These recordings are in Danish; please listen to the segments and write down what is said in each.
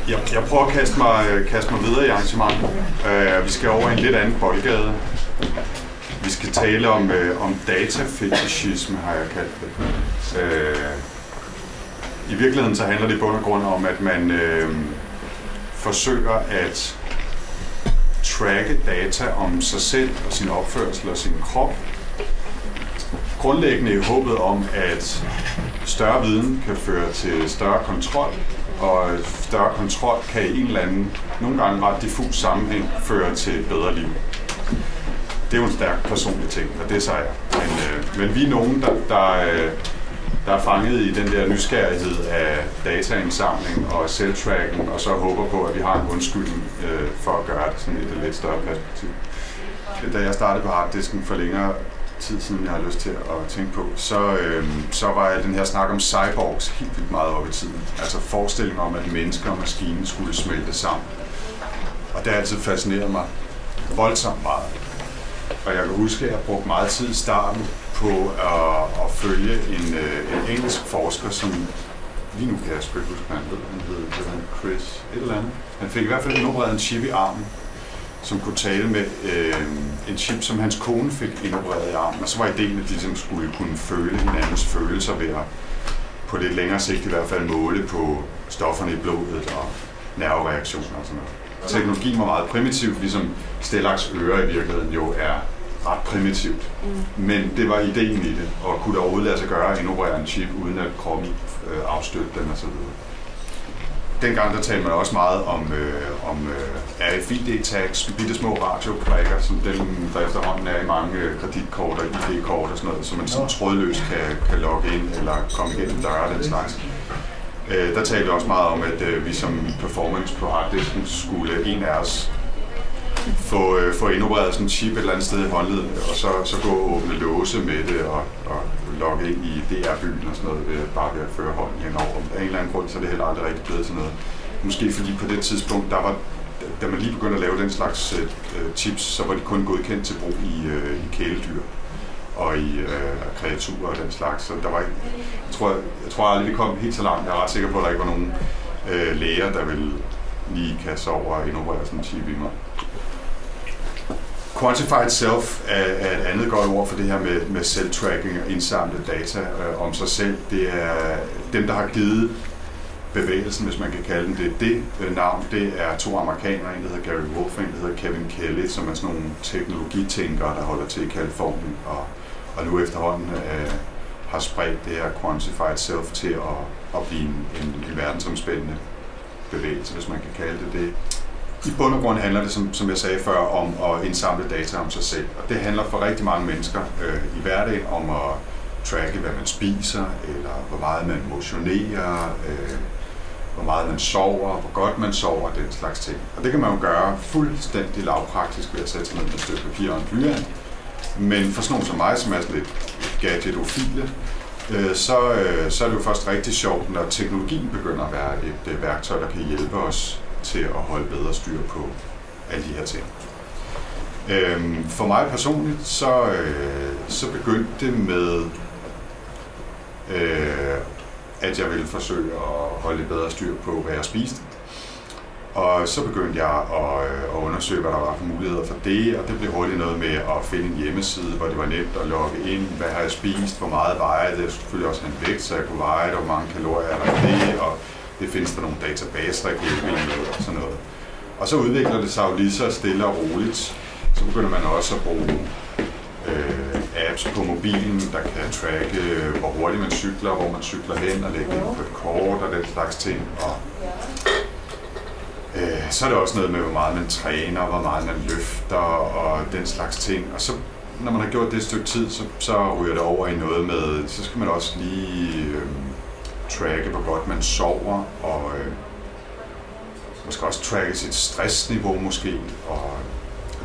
Jeg prøver at kaste mig videre i arrangementet. Vi skal over i en lidt anden boldgade. Vi skal tale om datafetichisme, har jeg kaldt det. I virkeligheden så handler det i bund og grund om, at man forsøger at tracke data om sig selv og sin opførsel og sin krop. Grundlæggende i håbet om, at større viden kan føre til større kontrol, og større kontrol kan i en eller anden, nogle gange ret diffus sammenhæng, føre til et bedre liv. Det er jo en stærk personlig ting, og det er jeg. Men vi er nogen, der er fanget i den der nysgerrighed af dataindsamling og selvtracking, og så håber på, at vi har en undskyldning for at gøre det sådan i et lidt større perspektiv. Da jeg startede på Harddisken for længere tid siden, jeg har lyst til at tænke på, så var den her snak om cyborgs helt vildt meget op i tiden. Altså forestillingen om, at mennesker og maskinen skulle smelte sammen. Og det har altid fascineret mig voldsomt meget. Og jeg kan huske, at jeg brugte meget tid i starten på at følge en engelsk forsker, som lige nu kan jeg sgu ikke huske, hvad han hed. Han hed Chris et eller andet. Han fik i hvert fald indopereret en chip i armen, som kunne tale med en chip, som hans kone fik indopereret i armen. Og så var ideen, at de ligesom skulle kunne føle hinandens følelser ved at på lidt længere sigt i hvert fald måle på stofferne i blodet og nervereaktioner og sådan noget. Teknologien var meget primitivt, ligesom Stellaks øre i virkeligheden jo er ret primitivt. Men det var ideen i det, og kunne der overhovedet lade sig gøre at indoperere en chip, uden at kroppen afstøtte den og så videre. Dengang der talte man også meget om RFID-tags, bitte små radioprikker, som dem, der efterhånden er i mange kreditkort og ID-kort og sådan noget, så man sådan trådløst kan logge ind eller komme igennem døre og den slags. Der talte også meget om, at vi som performance på Harddisken skulle en af os få indopereret sådan en chip et eller andet sted i håndledet, og så gå og åbne låse med det og logge ind i DR-byen og sådan noget, bare ved at føre hånden henover. Af en eller anden grund, så er det heller aldrig rigtig blevet til noget. Måske fordi på det tidspunkt, da man lige begyndte at lave den slags chips, så var de kun godkendt til brug i kæledyr og i kreaturer og den slags. Så der var ikke, jeg tror aldrig, vi kom helt så langt. Jeg er ret sikker på, at der ikke var nogen læger, der ville lige kaste over og indoperere sådan en chip i mig. Quantified self er et andet godt ord for det her med self-tracking og indsamle data om sig selv. Det er dem, der har givet bevægelsen, hvis man kan kalde den det navn. Det er to amerikanere, en der hedder Gary Wolf og en der hedder Kevin Kelly, som er sådan nogle teknologitænkere, der holder til i Kalifornien, og nu efterhånden har spredt det her quantified self til at blive en verdensomspændende bevægelse, hvis man kan kalde det. I bund og grund handler det, som jeg sagde før, om at indsamle data om sig selv. Og det handler for rigtig mange mennesker i hverdagen om at tracke, hvad man spiser, eller hvor meget man motionerer, hvor meget man sover, hvor godt man sover, den slags ting. Og det kan man jo gøre fuldstændig lavpraktisk ved at sætte sig ned med et stykke papir og en blyant. Men for sådan nogen som mig, som er sådan lidt gadgetofile, så er det jo først rigtig sjovt, når teknologien begynder at være et værktøj, der kan hjælpe os til at holde bedre styr på alle de her ting. For mig personligt, så begyndte det med, at jeg ville forsøge at holde lidt bedre styr på, hvad jeg spiste. Og så begyndte jeg at undersøge, hvad der var for muligheder for det, og det blev hurtigt noget med at finde en hjemmeside, hvor det var nemt at logge ind, hvad har jeg spist, hvor meget vejer det, jeg skulle selvfølgelig også have en vægt, så jeg kunne veje det, hvor mange kalorier er der i det, og det findes der nogle databaser, der kan hjælpe og sådan noget. Og så udvikler det sig jo lige så stille og roligt. Så begynder man også at bruge apps på mobilen, der kan tracke, hvor hurtigt man cykler, hvor man cykler hen og lægge det på et kort og den slags ting. Og så er det også noget med, hvor meget man træner, hvor meget man løfter og den slags ting. Og så, når man har gjort det et stykke tid, så ryger det over i noget med, så skal man også lige tracke, hvor godt man sover, og man skal også tracke sit stressniveau måske, og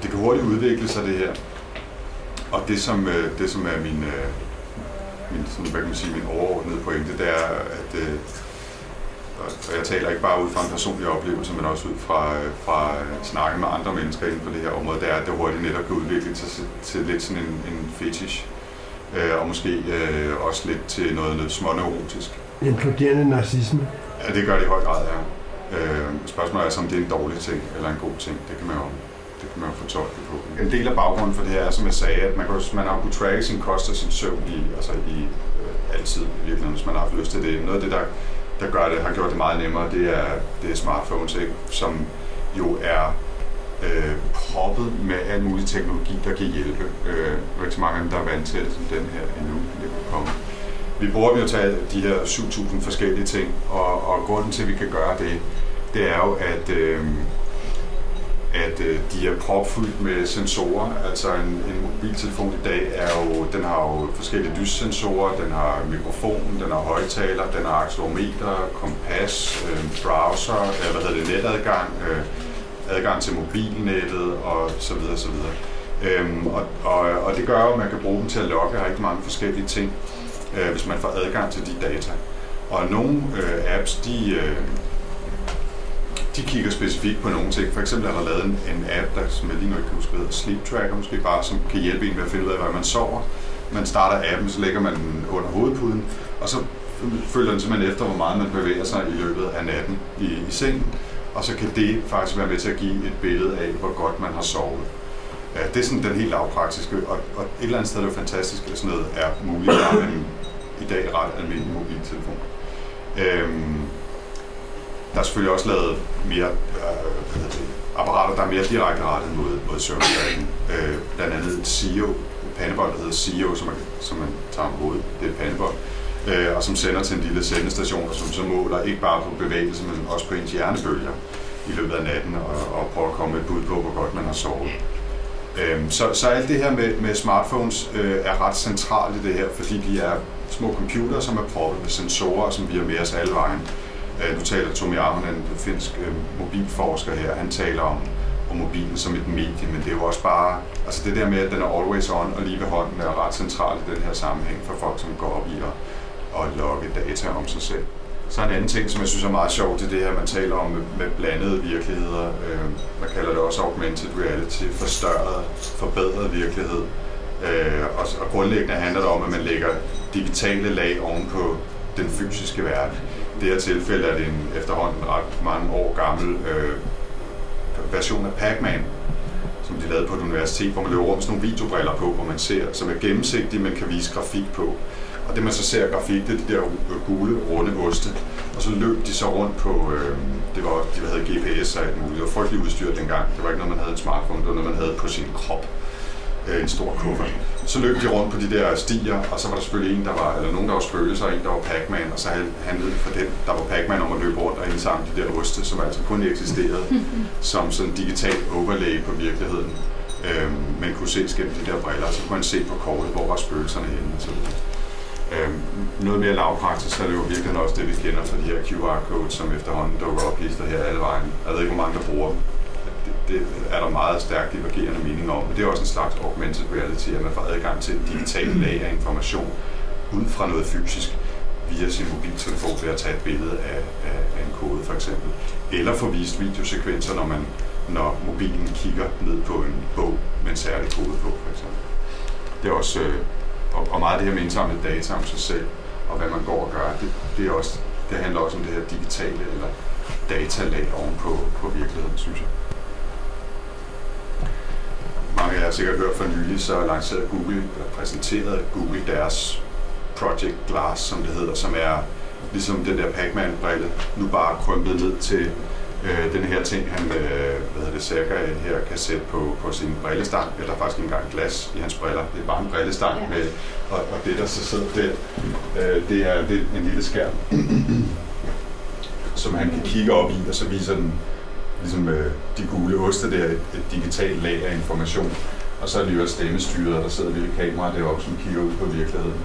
det kan hurtigt udvikle sig det her. Og det som er min sådan, hvad kan man sige, min overordnede pointe, det er, at og jeg taler ikke bare ud fra en personlig oplevelse, men også ud fra snakke med andre mennesker inden for det her område, det er, at det hurtigt netop kan udvikle sig til lidt sådan en fetish, og måske også lidt til noget småneurotisk. Inkluderende narcissisme? Ja, det gør det i høj grad, ja. Spørgsmålet er, om det er en dårlig ting eller en god ting. Det kan man jo fortolke på. En del af baggrunden for det her er, som jeg sagde, at man har kunnet tracke sin kost og sin søvn i altid, virkelig, hvis man har haft lyst til det. Noget af det, der har gjort det meget nemmere, det er smartphones, ikke? Som jo er proppet med al mulig teknologi, der kan hjælpe. Rigtig mange af dem, der er vant til den her endnu, det kan komme. Vi bruger dem jo til de her 7.000 forskellige ting, og grunden til, at vi kan gøre det er jo, at de er propfyldt med sensorer. Altså en mobiltelefon i dag den har jo forskellige lyssensorer, den har mikrofon, den har højttaler, den har accelerometer, kompas, browser, netadgang, adgang til mobilnettet og så videre, så videre. Og det gør jo, at man kan bruge dem til at logge rigtig mange forskellige ting, hvis man får adgang til de data. Og nogle apps, de kigger specifikt på nogle ting. For eksempel er der lavet en app, der, som jeg lige nu ikke kan huske, hedder Sleep Tracker, måske bare, som kan hjælpe en med at finde ud af, hvad man sover. Man starter appen, så lægger man den under hovedpuden, og så følger den simpelthen efter, hvor meget man bevæger sig i løbet af natten i sengen. Og så kan det faktisk være med til at give et billede af, hvor godt man har sovet. Det er sådan den helt lavpraktiske, og et eller andet sted er det jo fantastisk, at sådan noget er muligt med en i dag ret almindelig mobiltelefon. Der er selvfølgelig også lavet mere apparater, der er mere direkte rettet mod søvnstærken. Blandt andet et SIO, pandebold, der hedder SIO, som man tager om hovedet. Det er et pandebold, og som sender til en lille sendestation, som så måler ikke bare på bevægelse, men også på ens hjernebølger i løbet af natten, og prøver at komme med et bud på, hvor godt man har sovet. Så alt det her med smartphones er ret centralt i det her, fordi de er små computere, som er proppet med sensorer, som vi har med os alle vejen. Nu taler TVMarineret, en finsk mobilforsker her, han taler om mobilen som et medie, men det er jo også bare, altså det der med, at den er always on og lige ved hånden, er ret centralt i den her sammenhæng for folk, som går op i at logge data om sig selv. Så en anden ting, som jeg synes er meget sjovt, det her, man taler om med blandede virkeligheder. Man kalder det også augmented reality, forstørret, forbedret virkelighed. Og grundlæggende handler det om, at man lægger digitale lag oven på den fysiske verden. I det her tilfælde er det en efterhånden ret mange år gammel version af Pac-Man, som de lavede på et universitet, hvor man løber rundt med sådan nogle videobriller på, hvor man ser, som er gennemsigtige, man kan vise grafik på. Og det man så ser grafik, det er de der gule, runde oste. Og så løb de så rundt på, de havde GPS og alt muligt. Det var frygtelig udstyr dengang. Det var ikke noget, man havde en smartphone, det var noget, man havde på sin krop. En stor kuffert. Så løb de rundt på de der stier, og så var der selvfølgelig nogen, der var spøgelser, og en, der var Pac-Man, og så handlede det for den, der var Pac-Man, om at løbe rundt og indsamle de der oste, som altså kun eksisterede som sådan en digital overlay på virkeligheden. Man kunne ses gennem de der briller, så kunne man se på kortet, hvor var spøgelserne henne og så videre. Noget mere lavpraktisk, så er det jo virkelig også det, vi kender fra de her QR-codes, som efterhånden dukker op lister her alle vejen. Jeg ved ikke, hvor mange der bruger dem. Det er der meget stærkt divergerende mening om, men det er også en slags augmented reality, at man får adgang til et digitalt lag af information ud fra noget fysisk via sin mobiltelefon ved at tage et billede af en kode for eksempel. Eller få vist videosekvenser, når mobilen kigger ned på en bog med en særlig kode på for eksempel. Det er også, og meget af det her med indsamlet data om sig selv og hvad man går og gør, det handler også om det her digitale eller datalag oven på virkeligheden, synes jeg. Mange af jer har sikkert hørt for nylig, så præsenterede Google deres Project Glass, som det hedder, som er ligesom den der Pac-Man-brille, nu bare krympet ned til den her ting, han Sergej her kan sætte på sin brillestang, eller faktisk ikke engang glas i hans briller. Det er bare en brillestang med, og det der så sidder der, det er en lille skærm, som han kan kigge op i, og så viser den ligesom de gule oste der, et digitalt lag af information. Og så er det jo stemmestyret, og der sidder et lille kamera deroppe, som kigger ud på virkeligheden.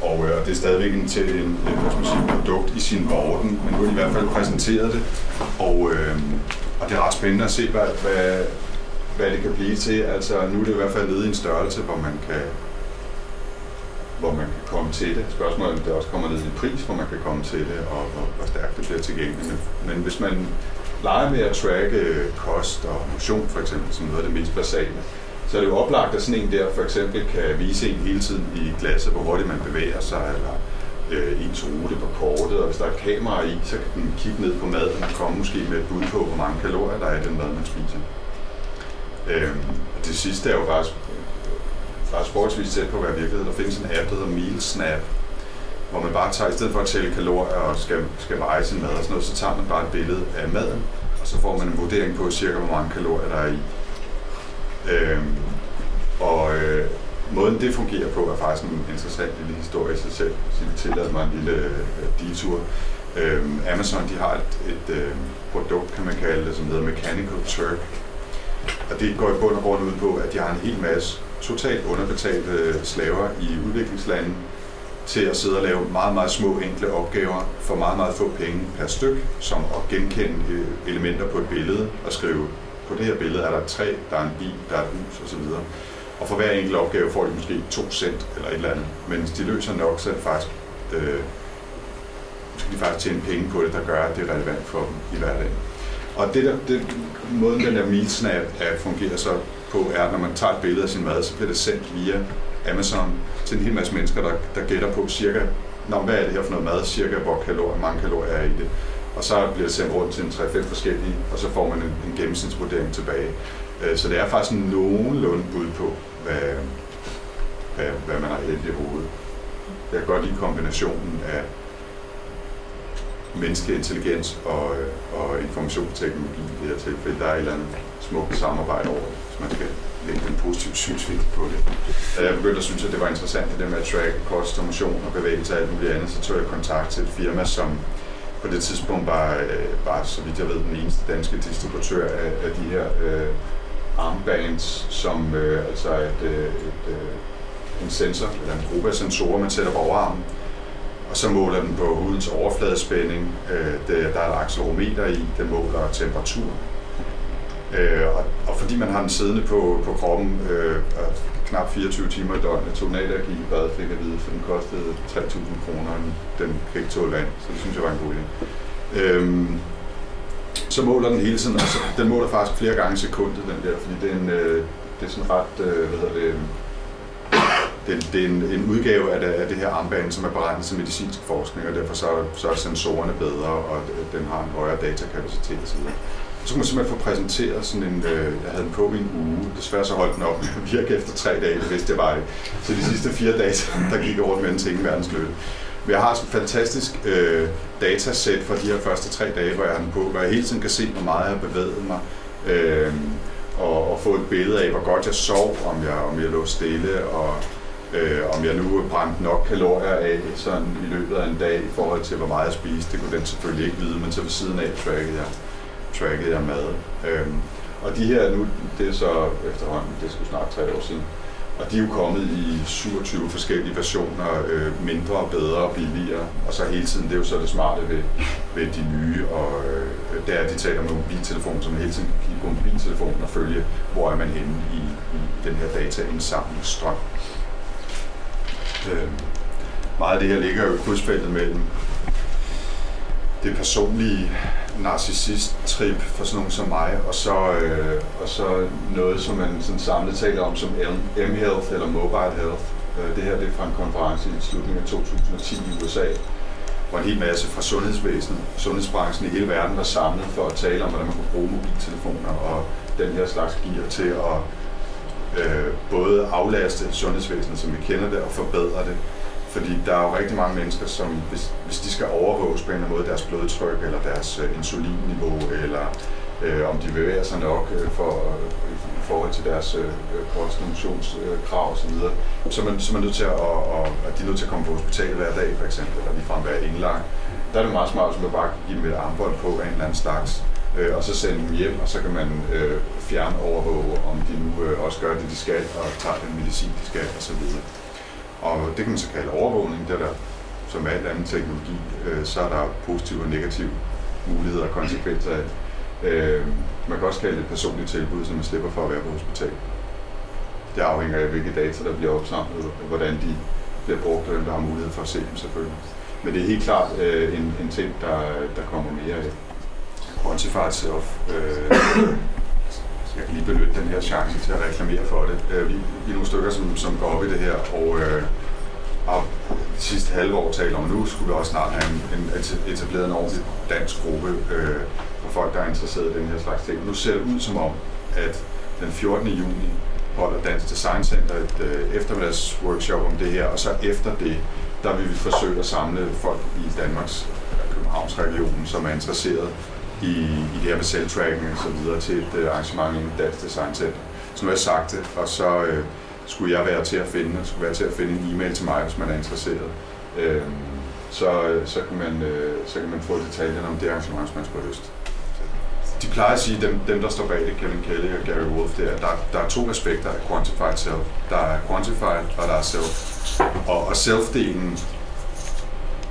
Og det er stadigvæk en produkt i sin vorden, men nu har de i hvert fald præsenteret det. Og det er ret spændende at se, hvad det kan blive til. Altså nu er det i hvert fald nede i en størrelse, hvor man kan komme til det. Spørgsmålet er, om det også kommer ned i pris, hvor man kan komme til det, og hvor stærkt det bliver tilgængeligt. Men hvis man leger med at tracke kost og motion, for eksempel, som noget af det mest basale, så er det jo oplagt, at sådan en der for eksempel kan vise en hele tiden i glasset, hvor hurtigt man bevæger sig, eller ens rute på kortet, og hvis der er kamera i, så kan den kigge ned på maden og komme måske med et bud på, hvor mange kalorier der er i den mad, man spiser. Det sidste er jo faktisk forholdsvis tæt på at være virkelighed. Der findes en app, der hedder Meal Snap, hvor man bare tager, i stedet for at tælle kalorier og skal veje sin mad og sådan noget, så tager man bare et billede af maden, og så får man en vurdering på cirka, hvor mange kalorier der er i. Måden det fungerer på er faktisk en interessant lille historie i sig selv, så jeg tillader mig en lille detur. Amazon, de har et produkt, kan man kalde det, som hedder Mechanical Turk. Og det går i bund og grund ud på, at de har en hel masse totalt underbetalte slaver i udviklingslande til at sidde og lave meget, meget små enkle opgaver for meget, meget få penge per styk, som at genkende elementer på et billede og skrive, på det her billede er der et træ, der er en bil, der er et hus osv. Og for hver enkelt opgave får de måske 2 cent eller et eller andet. Men hvis de løser nok, så er det faktisk, skal de faktisk tjene penge på det, der gør, at det er relevant for dem i hverdagen. Og måden den der Meal Snap app fungerer så på, er, at når man tager et billede af sin mad, så bliver det sendt via Amazon til en hel masse mennesker, der gætter på cirka, hvad er det her for noget mad, cirka hvor mange kalorier er i det. Og så bliver det sendt rundt til en 3-5 forskellige, og så får man en gennemsnitsvurdering tilbage. Så det er faktisk nogenlunde bud på, hvad man har hældt i hovedet. Jeg kan godt lide kombinationen af menneskelig intelligens og informationsteknologi i det her tilfælde. Der er et eller andet smukt samarbejde over det, hvis man skal lægge en positiv synsvinkel på det. Da jeg begyndte at synes, at det var interessant, det med at tracke kost og motion og bevægelse og alt muligt andet, så tog jeg kontakt til et firma, som på det tidspunkt var, så vidt jeg ved, den eneste danske distributør af de her armbands, som altså en sensor, eller en gruppe af sensorer, man sætter på overarmen, og så måler den på hudens overfladespænding. Der er et accelerometer i, den måler temperatur. Og fordi man har den siddende på kroppen knap 24 timer i døgnet, tog den af, der gik i bad, fik jeg vide, for den kostede 3.000 kroner, den kan ikke tåle vand, så det synes jeg var en god idé. Så måler den hele tiden, og den måler faktisk flere gange i sekundet, den der, fordi det er sådan ret, det er en udgave af det her armband, som er beregnet til medicinsk forskning, og derfor så er sensorerne bedre, og den har en højere datakapacitet osv. Så kunne man simpelthen få præsenteret sådan en, jeg havde den på i en uge, desværre så holdt den op med at virke efter 3 dage, det vidste jeg bare ikke. Så de sidste 4 dage, der gik jeg rundt med en ting verdens løb. Men jeg har sådan et fantastisk datasæt fra de her første 3 dage, hvor jeg har den på, hvor jeg hele tiden kan se, hvor meget jeg har bevæget mig, og få et billede af, hvor godt jeg sov, om jeg lå stille, og om jeg nu brændte nok kalorier af sådan i løbet af en dag i forhold til, hvor meget jeg spiste. Det kunne den selvfølgelig ikke vide, men så ved siden af trackede jeg mad. Og de her nu, det er så efterhånden, det er sgu snart 3 år siden, og de er jo kommet i 27 forskellige versioner, mindre, bedre og billigere, og så hele tiden, det er jo så det smarte ved de nye, og der er de taler om mobiltelefonen, så man hele tiden kan kigge på mobiltelefonen og følge, hvor er man henne i den her dataindsamlingsstrøm. Meget af det her ligger jo i krydsfeltet mellem det personlige narcissist-trip for sådan nogen som mig, og så noget, som man sådan samlet taler om som M-Health eller Mobile Health. Det her det er fra en konference i slutningen af 2010 i USA, hvor en hel masse fra sundhedsbranchen i hele verden var samlet for at tale om, hvordan man kunne bruge mobiltelefoner og den her slags gear til at både aflaste sundhedsvæsenet, som vi kender det, og forbedre det. Fordi der er jo rigtig mange mennesker, som hvis de skal overvåges på en eller anden måde, deres blodtryk eller deres insulinniveau, eller om de bevæger sig nok i forhold til deres kost- og motionskrav osv., så er man nødt til at de er nødt til at komme på hospitalet hver dag, for eksempel, eller ligefrem være indlagt. Der er det meget smart, at man bare kan give dem et armbånd på af en eller anden slags, og så sende dem hjem, og så kan man fjernovervåge, om de nu også gør det, de skal, og tager den medicin, de skal, osv. Og det kan man så kalde overvågning, det der, som med al anden teknologi, så er der positive og negative muligheder og konsekvenser af. Man kan også kalde det et personligt tilbud, så man slipper for at være på hospital. Det afhænger af, hvilke data, der bliver opsamlet, hvordan de bliver brugt, og hvem der har mulighed for at se dem selvfølgelig. Men det er helt klart en ting, der kommer mere af. Quantified self. Jeg kan lige benytte den her chance til at reklamere for det. Vi er nogle stykker, som går op i det her, og har sidste halve år talt om, nu skulle vi også snart have etableret en ordentlig dansk gruppe for folk, der er interesseret i den her slags ting. Nu ser det ud som om, at den 14. juni holder Dansk Design Center et eftermiddagsworkshop om det her, og så efter det, der vil vi forsøge at samle folk i Danmarks Københavnsregionen, som er interesseret i det her med selvtracking og så videre til et arrangement i Dansk Design Center. Så nu har jeg sagt det, og så skulle jeg være til at finde en e-mail til mig, hvis man er interesseret. Så kan man få detaljerne om det arrangement, hvis man skulle have lyst. De plejer at sige, dem der står bag det, Kevin Kelly og Gary Wolf, der er to aspekter af quantified self. Der er quantified, og der er self. Og self-delen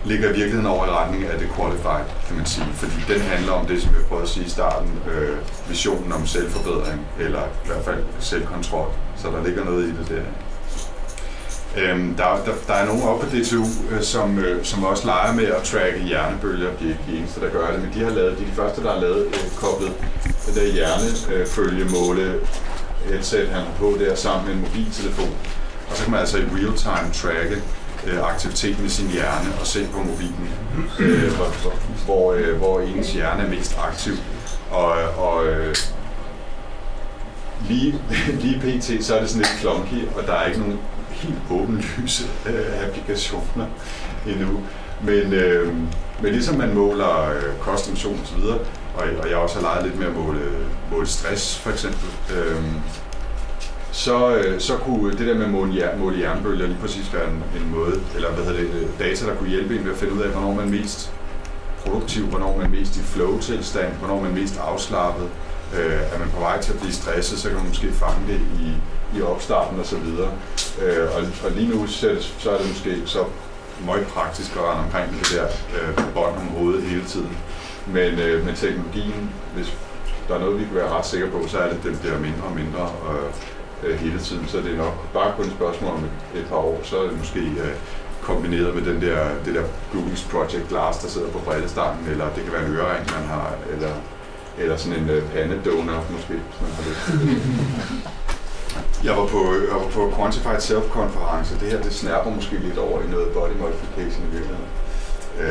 ligger i virkeligheden over i retning af det qualified, kan man sige. Fordi den handler om det, som jeg prøvede at sige i starten, visionen om selvforbedring, eller i hvert fald selvkontrol. Så der ligger noget i det der. Der er nogen oppe på DTU, som også leger med at tracke hjernebølger. De er ikke de eneste, der gør det, men de er de første, der har lavet koblet det der hjernefølgemåle headset, han har på der sammen med en mobiltelefon. Og så kan man altså i real-time tracke aktiviteten i sin hjerne og se på mobilen, hvor ens hjerne er mest aktiv. Og lige pt. Så er det sådan lidt clunky, og der er ikke nogen helt åbenlyse applikationer endnu. Men ligesom man måler kostmotion og så videre, og jeg også har leget lidt med at måle stress for eksempel, så kunne det der med at måle hjernebølger lige præcis være en måde, eller data, der kunne hjælpe en med at finde ud af, hvornår man er mest produktiv, hvornår man er mest i flow-tilstand, hvornår man er mest afslappet. Er man på vej til at blive stresset, så kan man måske fange det i opstarten og så videre. Og lige nu så er det måske så meget praktisk at rende omkring det der bånd om hovedet hele tiden. Men teknologien, hvis der er noget, vi kan være ret sikre på, så er det, at det bliver mindre og mindre hele tiden. Så det er nok bare kun et spørgsmål om et par år, så er det måske kombineret med det der Google's Project Glass, der sidder på brillestangen, eller det kan være en ørering, man har, eller sådan en pandedonor måske, hvis man har lyst. Jeg var på Quantified Self-konference. Det her, det snærper måske lidt over i noget body modification i virkeligheden.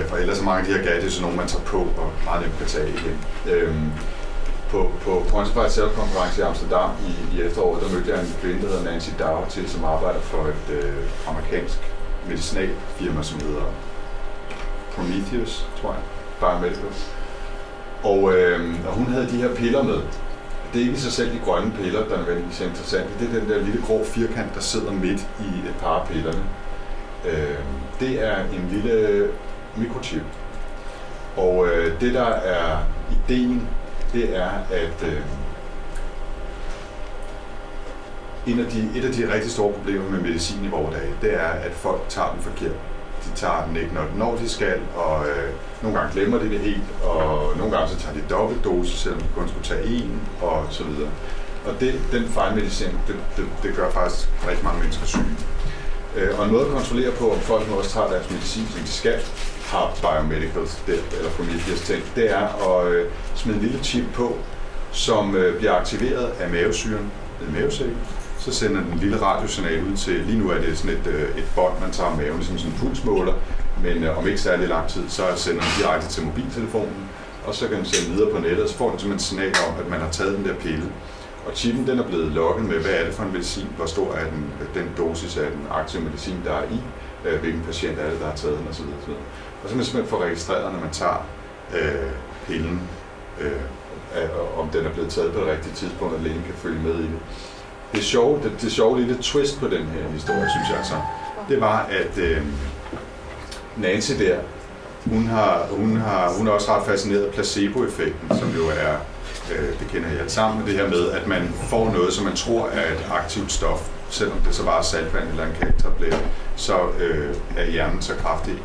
For ellers er mange af de her gadgets, nogen man tager på og meget nemt kan tage igen. På Quantified Self-konference i Amsterdam i efteråret, der mødte jeg en kvinde, der hedder Nancy Dougherty, som arbejder for et amerikansk medicinalfirma, som hedder Prometheus, tror jeg, Biomedical. Og hun havde de her piller med. Det er ikke i sig selv de grønne piller, der er nødvendigvis interessant. Det er den der lille grå firkant, der sidder midt i et par af pillerne. Det er en lille mikrochip. Og det der er ideen, det er, at et af de rigtig store problemer med medicin i vores dage, det er, at folk tager den forkert. De tager den ikke, når de skal, og nogle gange glemmer de det helt, og nogle gange så tager de dobbeltdose, selvom de kun skulle tage én, og så videre. Og den fejlmedicin, det gør faktisk rigtig mange mennesker syge. Og en måde at kontrollere på, om folk også tager deres medicin, som de skal, har Biomedicals, eller Prometheus ting, det er at smide en lille chip på, som bliver aktiveret af mavesyren ved mavesækken. Så sender den en lille radiosignal ud til, lige nu er det sådan et bånd, man tager af maven, ligesom sådan en pulsmåler, men om ikke særlig lang tid, så sender den direkte til mobiltelefonen, og så kan den sende videre på nettet, og så får den simpelthen et signal om, at man har taget den der pille. Og chippen, den er blevet logget med, hvad er det for en medicin, hvor stor er den dosis af den aktive medicin, der er i, hvilken patient er det, der har taget den, osv. Og så kan man simpelthen få registreret, når man tager pillen, om den er blevet taget på det rigtige tidspunkt, og lægen kan følge med i det. Det sjove lille twist på den her historie, synes jeg så, det var, at Nancy der, hun er også ret fascineret af placeboeffekten, som jo er, det kender jeg alt sammen, med det her med, at man får noget, som man tror er et aktivt stof, selvom det så bare er saltvand eller en kalktablet, så er hjernen så kraftigt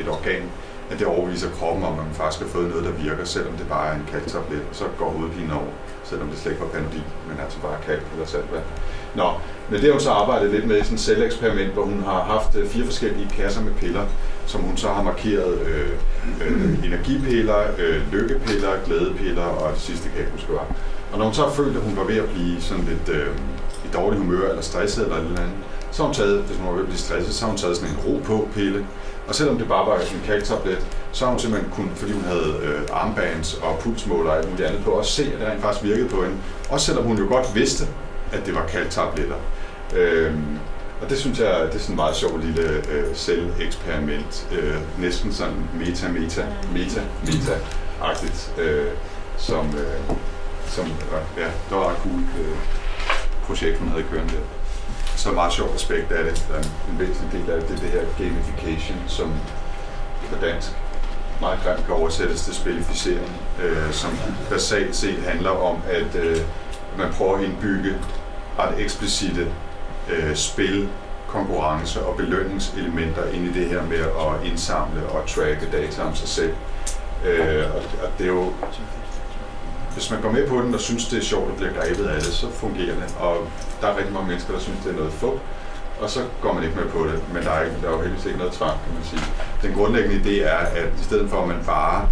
et organ, at det overviser kroppen om, at man faktisk har fået noget, der virker, selvom det bare er en kalktablet, så går hovedpinen over, selvom det slet ikke var Panodil, men altså bare kalk eller saltvand. Nå, men det har hun så arbejdet lidt med i sådan et celleksperiment, hvor hun har haft 4 forskellige kasser med piller, som hun så har markeret energipiller, lykkepiller, glædepiller og det sidste kan jeg huske var. Og når hun så har følt, at hun var ved at blive sådan lidt i dårlig humør eller stresset eller andet, Så har hun taget, hvis hun var ved at blive stresset, så har hun taget sådan en ro på pille. Og selvom det bare var en kalktablet, så har hun simpelthen kun, fordi hun havde armbands og pulsmåler og alt muligt andet på, også se, at det rent faktisk virkede på hende. Også selvom hun jo godt vidste, at det var kalktabletter. Og det synes jeg, det er sådan en meget sjov lille selveksperiment. Næsten sådan meta-agtigt. Som ja, det var et cool projekt, hun havde kørende der. Så meget sjovt aspekt af det. Der er en væsentlig del af det her gamification, som på dansk meget grimt kan oversættes til spilificering, som basalt set handler om, at man prøver at indbygge ret eksplicite spil, konkurrence og belønningselementer ind i det her med at indsamle og tracke data om sig selv. Og det er jo, hvis man går med på den og synes, det er sjovt og bliver grebet af det, så fungerer det. Og der er rigtig mange mennesker, der synes, det er noget fup, og så går man ikke med på det. Men der er jo heldigvis ikke noget tvang, kan man sige. Den grundlæggende idé er, at i stedet for at man bare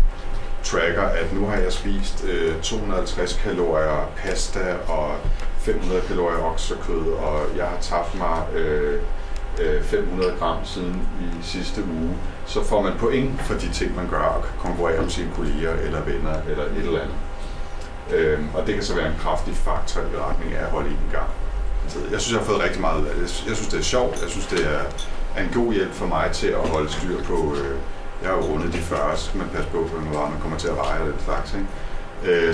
tracker, at nu har jeg spist 250 kalorier pasta og 500 kalorier oksekød, og jeg har tabt mig 500 gram siden i sidste uge, så får man point for de ting, man gør, og kan konkurrere om sine kolleger eller venner eller et eller andet. Og det kan så være en kraftig faktor i retning af at holde en gang. Jeg synes, jeg har fået rigtig meget ud af det. Jeg synes, det er sjovt. Jeg synes, det er en god hjælp for mig til at holde styr på. Jeg har jo rundet de 40, så man passer på, hvor man kommer til at veje og den slags.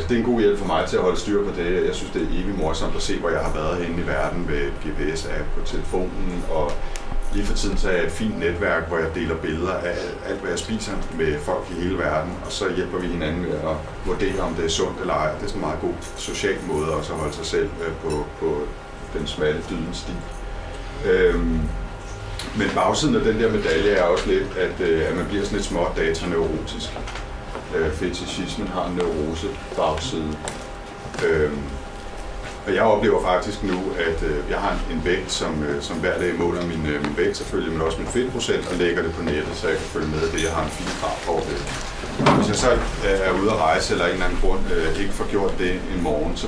Det er en god hjælp for mig til at holde styr på det. Jeg synes, det er evigt morsomt at se, hvor jeg har været henne i verden med GPS-app på telefonen. Og lige for tiden så er jeg et fint netværk, hvor jeg deler billeder af alt, hvad jeg spiser med folk i hele verden. Og så hjælper vi hinanden med at vurdere, om det er sundt eller ej. Det er sådan en meget god social måde også at holde sig selv på den smalle dydens sti. Men bagsiden af den der medalje er også lidt, at man bliver sådan lidt småt dataneurotisk. Fetichismen har en neurose bagside. Og jeg oplever faktisk nu, at jeg har en vægt, som hver dag måler min vægt selvfølgelig, men også min fedtprocent, og lægger det på nettet, så jeg kan følge med det. Jeg har en fin graf over det. Hvis jeg så er ude at rejse, eller af en eller anden grund ikke får gjort det en morgen, så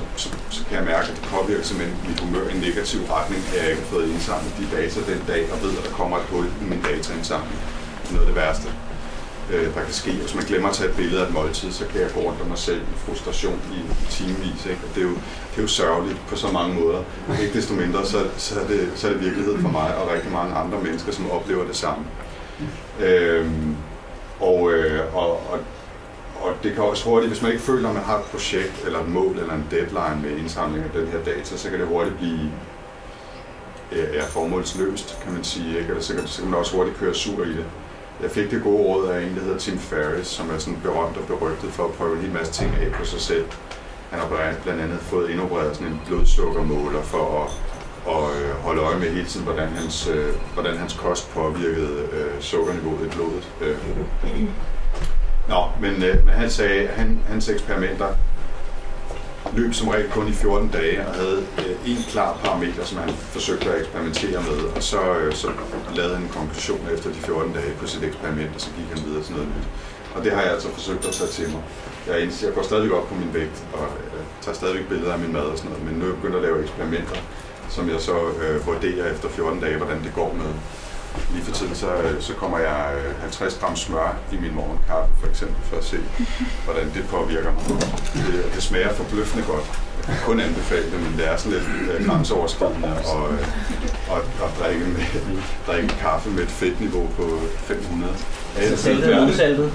kan jeg mærke, at det påvirker simpelthen mit humør i en negativ retning, at jeg ikke har fået indsamlet de data den dag, og ved, at der kommer et hul i min dataindsamling. Det er noget af det værste, der kan ske. Hvis man glemmer at tage et billede af et måltid, så kan jeg gå rundt om mig selv i frustration i timevis. Ikke? Det er jo sørgeligt på så mange måder. Ikke desto mindre, så er det virkelighed for mig og rigtig mange andre mennesker, som oplever det samme. Og det kan også hurtigt, hvis man ikke føler, at man har et projekt eller et mål eller en deadline med indsamling af den her data, så kan det hurtigt blive formålsløst, kan man sige. Ikke? Eller så kan man også hurtigt køre sur i det. Jeg fik det gode råd af en, der hedder Tim Ferriss, som er sådan berømt og berygtet for at prøve en hel masse ting af på sig selv. Han har blandt andet fået indopereret sådan en blodsukkermåler for at holde øje med hele tiden, hvordan hans kost påvirkede sukkerniveauet i blodet. Men han sagde, at hans eksperimenter løb som regel kun i 14 dage og havde en klar parameter, som han forsøgte at eksperimentere med, og så lavede han en konklusion efter de 14 dage på sit eksperiment, og så gik han videre til noget nyt. Og det har jeg altså forsøgt at tage til mig. Jeg går stadig op på min vægt, og tager stadig billeder af min mad og sådan noget, men nu er jeg begyndt at lave eksperimenter, som jeg så vurderer efter 14 dage, hvordan det går med. Lige for tiden, så kommer jeg 50 gram smør i min morgenkaffe, for eksempel, for at se, hvordan det påvirker mig. Det smager forbløffende godt. Jeg kan kun anbefale det, men det er sådan lidt grænseoverskridende at drikke kaffe med et fedtniveau på 500. Så saltet eller usaltet?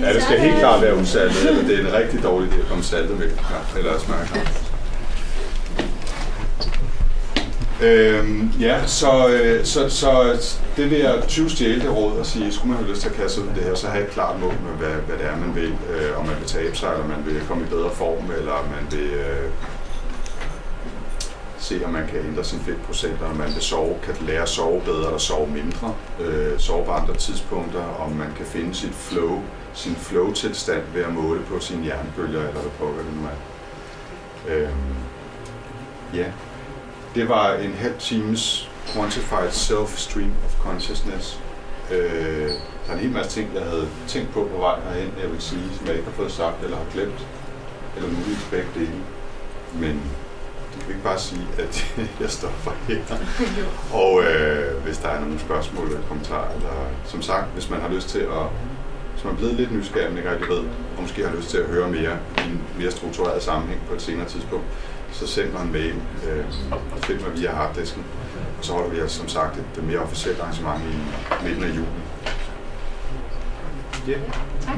Ja, det skal helt klart være usaltet, eller det er en rigtig dårlig idé at komme saltet med eller smørkaffe. Så det vil jeg 20 stjæle det råd og sige, skulle man have lyst til at kaste ud det her, så have et klart mål med, hvad det er, man vil. Om man vil tabe sig, eller man vil komme i bedre form, eller om man vil se, om man kan ændre sin fedtprocent, om man vil sove, kan lære at sove bedre eller sove mindre, sove på andre tidspunkter, om man kan finde sin flow-tilstand ved at måle på sine hjernebølger, eller hvad pokker det nu er. Ja. Det var en halv times Quantified Self-Stream of Consciousness. Der er en hel masse ting, jeg havde tænkt på vej herhen, jeg vil sige, som jeg ikke har fået sagt eller har glemt, eller muligvis begge dele. Men vil ikke bare sige, at jeg stopper her. Og hvis der er nogle spørgsmål eller kommentarer, eller som sagt, hvis man har lyst til at, hvis man er blevet lidt nysgerrig, men ikke rigtig ved, og måske har lyst til at høre mere i en mere struktureret sammenhæng på et senere tidspunkt, så send mig en mail og find mig via Harddisken. Og så holder vi som sagt et mere officielt arrangement i midten af juli. Tak.